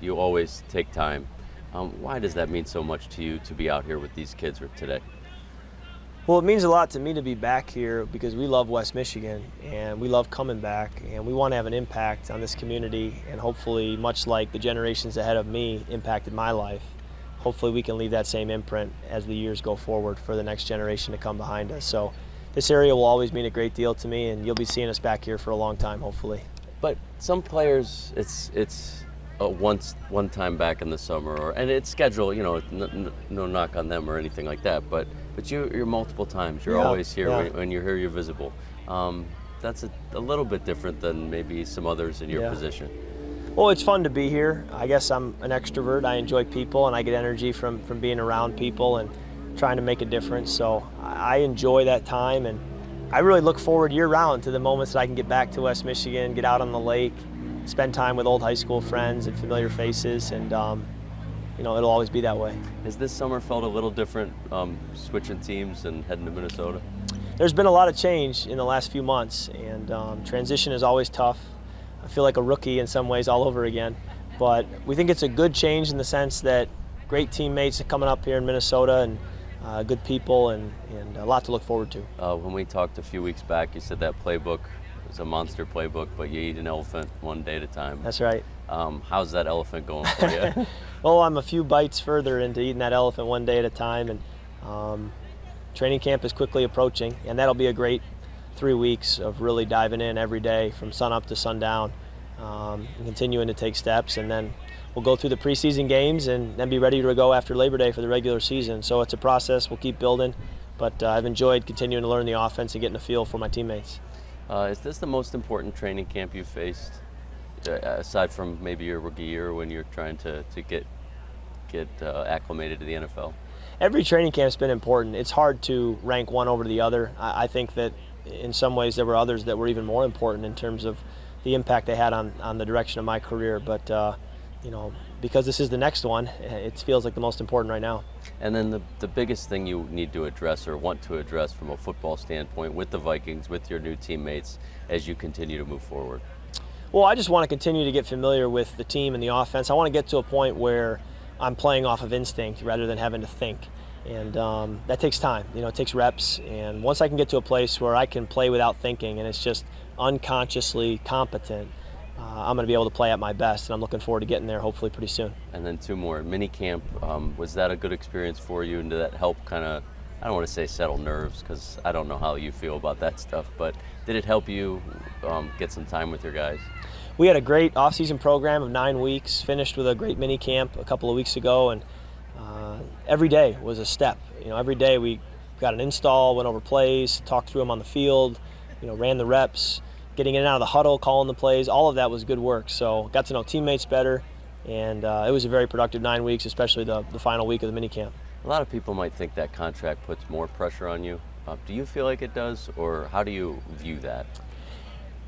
you always take time. Why does that mean so much to you to be out here with these kids today? Well, it means a lot to me to be back here because we love West Michigan and we love coming back and we want to have an impact on this community, and hopefully, much like the generations ahead of me impacted my life, hopefully we can leave that same imprint as the years go forward for the next generation to come behind us. So this area will always mean a great deal to me, and you'll be seeing us back here for a long time, hopefully. But some players, it's a one time back in the summer, and it's scheduled, no knock on them or anything like that, but you're multiple times. You're always here. When you're here, you're visible. That's a little bit different than maybe some others in your position. Well, it's fun to be here. I guess I'm an extrovert. I enjoy people, and I get energy from being around people and trying to make a difference. So I enjoy that time, and I really look forward year-round to the moments that I can get back to West Michigan, get out on the lake, spend time with old high school friends and familiar faces, and it'll always be that way. Has this summer felt a little different, switching teams and heading to Minnesota? There's been a lot of change in the last few months, and transition is always tough. I feel like a rookie in some ways all over again, but we think it's a good change in the sense that great teammates are coming up here in Minnesota, and good people, and a lot to look forward to. When we talked a few weeks back, you said that playbook was a monster playbook, but you eat an elephant one day at a time. That's right. How's that elephant going for you? Well, I'm a few bites further into eating that elephant one day at a time, and training camp is quickly approaching, and that'll be a great 3 weeks of really diving in every day from sun up to sundown, and continuing to take steps, and then we'll go through the preseason games and then be ready to go after Labor Day for the regular season. So it's a process. We'll keep building, but I've enjoyed continuing to learn the offense and getting a feel for my teammates. Is this the most important training camp you've faced, aside from maybe your rookie year when you're trying to get acclimated to the NFL? Every training camp's been important. It's hard to rank one over the other. I think that in some ways there were others that were even more important in terms of the impact they had on the direction of my career. But because this is the next one, it feels like the most important right now. And then the biggest thing you need to address or want to address from a football standpoint with the Vikings, with your new teammates, as you continue to move forward? Well, I just want to continue to get familiar with the team and the offense. I want to get to a point where I'm playing off of instinct rather than having to think. And that takes time. It takes reps. And once I can get to a place where I can play without thinking and it's just unconsciously competent, I'm going to be able to play at my best, and I'm looking forward to getting there hopefully pretty soon. And then two more. Mini camp, was that a good experience for you, and did that help kind of, I don't want to say settle nerves because I don't know how you feel about that stuff, but did it help you get some time with your guys? We had a great off-season program of 9 weeks, finished with a great mini camp a couple of weeks ago, and every day was a step. Every day we got an install, went over plays, talked through them on the field, ran the reps, getting in and out of the huddle, calling the plays. All of that was good work. So got to know teammates better, and it was a very productive 9 weeks, especially the final week of the mini camp. A lot of people might think that contract puts more pressure on you. Do you feel like it does, or how do you view that?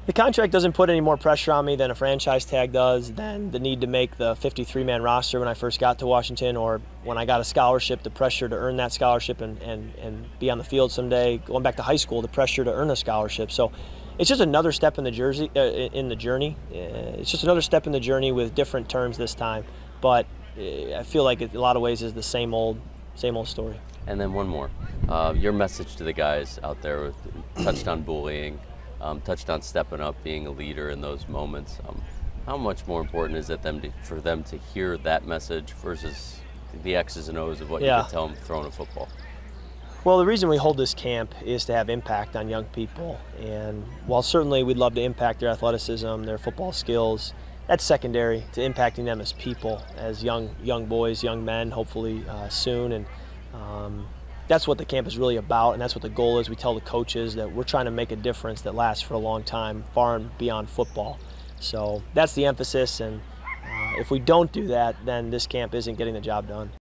The contract doesn't put any more pressure on me than a franchise tag does, than the need to make the 53-man roster when I first got to Washington, or when I got a scholarship, the pressure to earn that scholarship and be on the field someday. Going back to high school, the pressure to earn a scholarship. So it's just another step in the journey. It's just another step in the journey with different terms this time. But I feel like it, in a lot of ways, is the same old story. And then one more. Your message to the guys out there, touched on bullying, touched on stepping up, being a leader in those moments. How much more important is it for them to hear that message versus the X's and O's of what you can tell them throwing a football? Well, the reason we hold this camp is to have impact on young people. And while certainly we'd love to impact their athleticism, their football skills, that's secondary to impacting them as people, as young boys, young men, hopefully soon. And that's what the camp is really about, and that's what the goal is. We tell the coaches that we're trying to make a difference that lasts for a long time, far and beyond football. So that's the emphasis, and if we don't do that, then this camp isn't getting the job done.